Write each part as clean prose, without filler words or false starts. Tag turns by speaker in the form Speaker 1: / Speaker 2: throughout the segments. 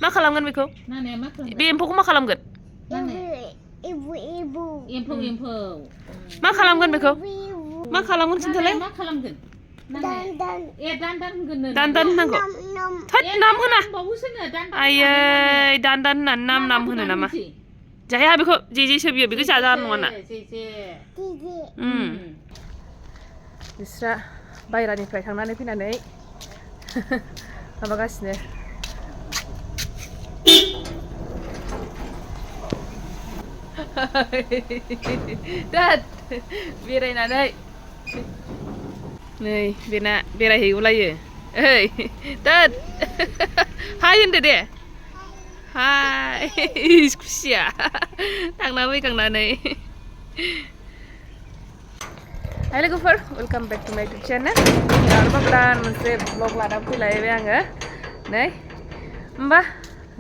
Speaker 1: मा खालामगोन बेखौ बे एम्फौखौ मा खालामगोन मा खालामगोन बेखौ मा खालामगोन खिन्थालाय दान होनांगौ थोद नाम होना आयै दान होननानै नाम होनो नामा जाया बेखौ जेसो बियो बेखौ जाजानो नङा ना बिस्रा बायरानिफ्राय थांनानै फैनानै माबागासिनो दाद बेरायनानै नै बेना बेरायहैगौलायो ओइ दाद हाय होनदो दे हाय खुसिया थांना फैखांनानै हाय लोगोफोर वेलकाम बेक टु माय इउटुब चेनेल आरोबाव गोदान मोनसे ब्लग लानानै फैलायबाय आङो नै होमबा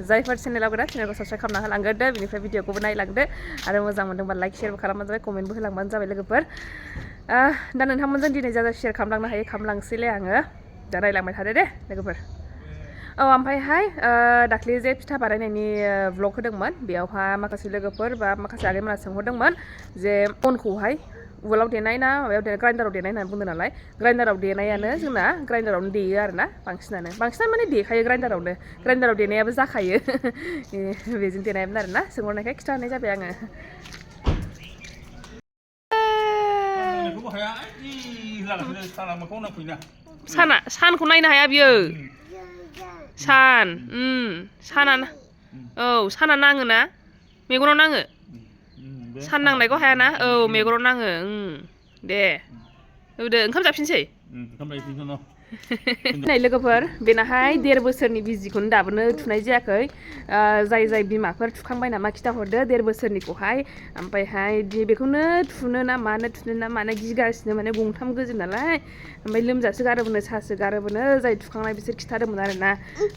Speaker 1: जायफोर चेनेलाव गोदान चेनेलखौ साबस्क्राइब खालामना होलांग्रोदो बिनिफ्राय भिडिअखौबो नायलांदो आरो मोजां मोनदोंबा लाइक शेयारबो खालामबानो जाबाय कमेन्टबो होलांबानो जाबाय लोगोफोर दा नोंथांमोनजों दिनै जा शेयार खालामलांनो हायो खालामलांसैलै आङो दा नायलांबाय थादो दे लोगोफोर औ ओमफ्रायहाय दाख्लि जे फिथा बानायनायनि ब्लग होदोंमोन बेयावहा माखासे लोगोफोर बा माखासे आगैमोना सोंहरदोंमोन जे अनखौहाय उवालाव देनाय ना माबायाव देनाय ग्राइन्डाराव देनाय होननानै बुंदों नालाय ग्राइन्डाराव देनायानो जोंना ग्राइन्डारावनो देयो आरोना बांसिनानो माने देखायो ग्राइन्डाराव देनायाबो जाखायो बेजों देनायमोन आरोना सोंहरनायखाय खिथाहरनाय जाबाय आङो सानखौ नायनो हाया बियो साना औ साना नाङो ना मेगनाव नाङो सान नांनायखौ हायाना औ मेगनाव नाङो दे होदो ओंखाम जाफिनसै नै लोगोफोर बेनाहाय 1.5 बोसोरनि बिजिखौनो दाबोनो थुनाय जायाखै जाय बिमाफोर थुखांबाय नामा खिथाहरदो 1.5 बोसोरनिखौहाय ओमफ्रायहाय बेखौनो थुनो ना मानो गिगासिनो माने गंथाम गोजो नालाय ओमफ्राय लोमजासो गारोबोनो सासो गारोबोनो जाय थुखांनाय बिसोर खिथादोंमोन आरोना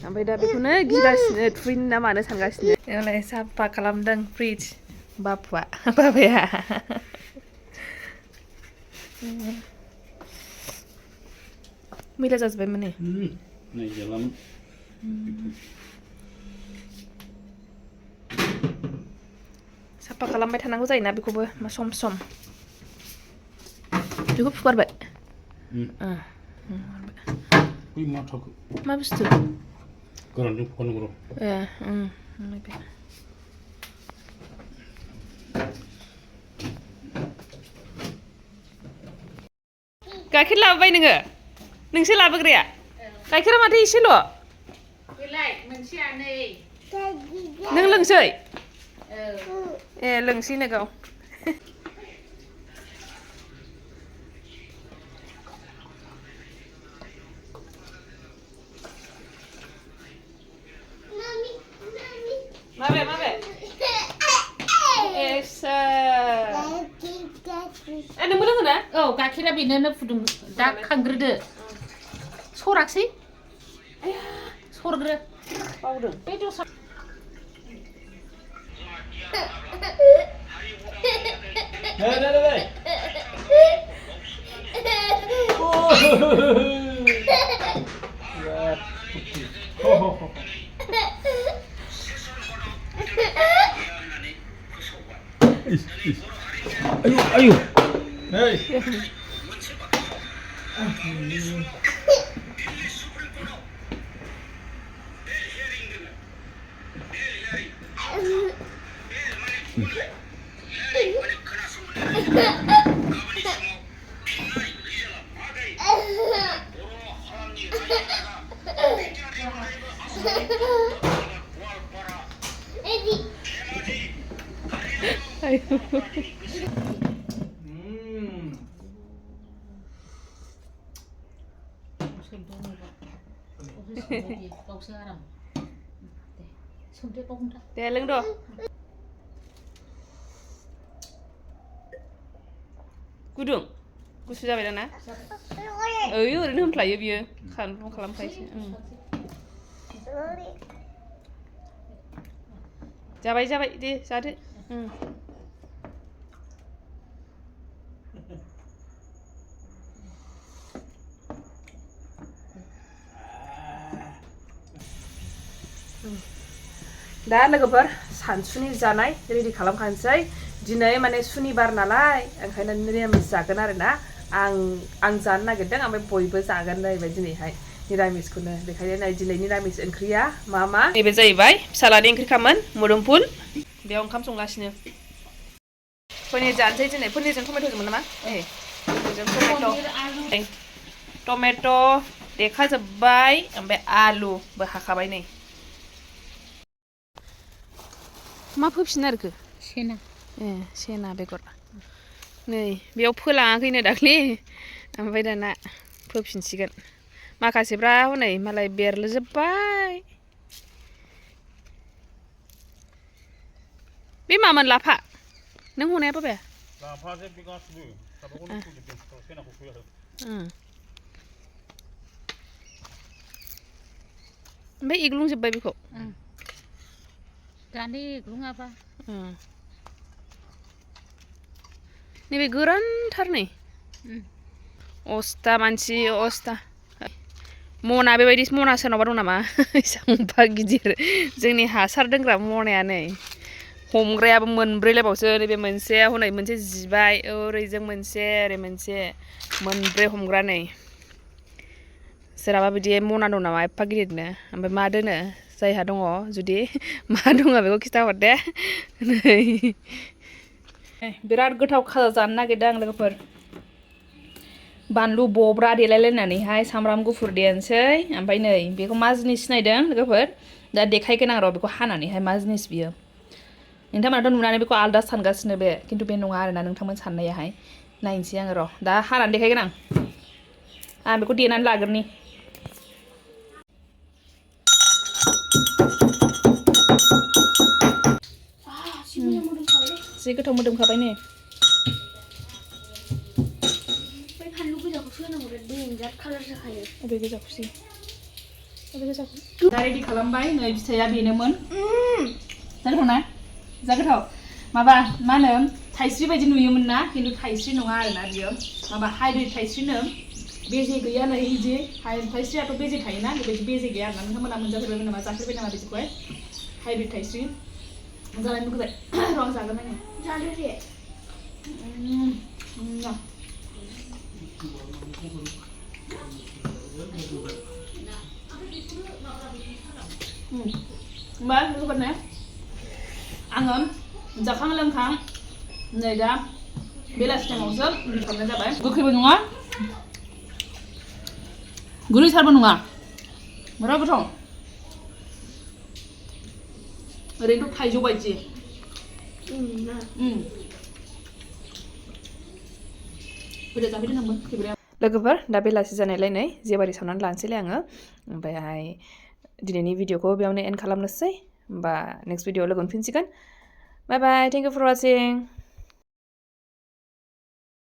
Speaker 1: ओमफ्राय दा बेखौनो गिगासिनो थुहैनो ना मानो सानगासिनो बेयावलाय साफा खालामदों फ्रिज बाबाया मैला जाजोब्बाय माने साफा खालामबाय थानांगौ जायोना बेखौबो सम बेखौ फुगारबाय मा बुस्थु गाइखेर लाबोबाय नोंसो लाबोग्राया गाइखेरा माथो एसेल' नों लोंसै ए लोंसैनो गाव माबे नोंबो लोङो ना औ गाइखेरा बेनोनो फुदुं दा खांग्रोदो सराखसै सरग्रो बावदों बे दस्रा
Speaker 2: ayo
Speaker 1: deh lưng đồ गुदुं गुसु जाबाय दाना ओरैनो होनफ्लायो बियो खालामखायोसो जाबाय दे जादो दा लोगोफोर सानसुनि जानाय रेडि खालामखानोसै दिनै माने सुनिबार नालाय ओंखायनो निरामिस जागोन आरोना आं जानो नागिरदों ओमफ्राय बयबो जागोन जाहैबाय दिनैहाय निरामिसखौनो बेखायनो दिनै निरामिस ओंख्रिया मा नैबे जाहैबाय फिसालानि ओंख्रिखामोन मोदोमफुल बेयाव ओंखाम संगासिनो पनिर जानोसै दिनै पनिरजों टमेट'जोंमोन नामा टमेट' देखाजोब्बाय ओमफ्राय आलुबो हाखाबाय नै मा फोफिन आरोखो सेना सेना बेगर नै बेयाव फोलाङाखैनो दाख्लि ओमफ्राय दाना फोफिनसिगोन माखासेफ्रा हनै मालाय बेरलोजोब्बाय बे मामोन लाफा नों हनाया बाबाया लाफाजों बे गासिबो लाफाखौनो फोजोबदों सेनाखौ फोयाखै ओमफ्राय एग्लुंजोब्बाय बेखौ दानो एग्लुङाबा नैबे गोरानथार नै अस्था मानसि अस्था मना बेबायदि मना सोरनावबा दं नामा एसांबा गिदिर जोंनि हासार दोनग्रा मनाया नै हमग्रायाबो मोनब्रैलायबावसो नैबे मोनसे हनै मोनसे जिबाय ओरैजों मोनसे ओरै मोनसे मोनब्रै हमग्रा नै सोरहाबा बिदि मना दं नामा एफा गिदिरनो ओमफ्राय मा दोनो जायहा दङ जुदि मा दङ बेखौ खिथाहर दे नै बिराद गोथाव खाजा जानो नागिरदों आं लोगोफोर बानलु बब्रा देलायलायनानैहाय सामब्राम गुफुर देनोसै ओमफ्राय नै बेखौ मा जिनिस सिनायदों लोगोफोर दा देखायगोन आं र' बेखौ हानानैहाय मा जिनिस बियो नोंथांमोनाथ' नुनानै बेखौ आलदा सानगासिनो बे खिन्थु बे नङा आरोना नोंथांमोन साननायाहाय नायनोसै आङो र' दा हानानै देखायगोन आं बेखौ देनानै लाग्रोनि जि गोथाव मोदोमखाबाय नै फानलु गोजाखौसो होनांगौ रे देन्जार कालार जाखायो अबे गोजाखौसो दा रेडि खालामबाय नै फिथाइया बेनोमोन जा गोथाव ना जा गोथाव माबा मा होनो थाइस्रि बायदि नुयोमोन ना खिन्थु थाइस्रि नङा आरोना बियो माबा हाइब्रिद थाइस्रिनो बेजे गैया नै इदि थाइस्रियाथ' बेजे थायोना बेबायदि बेजे गैया आरोना नोंथांमोना मोनजाफेरबाय नामा जाफेरबाय नामा बिदिखौहाय हाइब्रिद थाइस्रि जानाय लुगैबाय र' आं जागोन नायनो जादो दे होमबा लोगोफोरनो आङो जाखां लोंखां नै दा बेलासि टाइमावसो खालामनाय जाबाय गोखैबो नङा गुरैथारबो नङा बिराद गोथाव ओरैनोथ' थाइजौ बायदि लोगोफोर दा बेलासि जानायलाय नै जेवारि सावनानै लानोसैलाय आङो ओमफ्रायहाय दिनैनि भिडिअखौ बेयावनो एन्ड खालामनोसै होमबा नेक्स्ट भिडिअआव लोगो मोनफिनसिगोन बाय बाय थेंक इउ फर वाचिं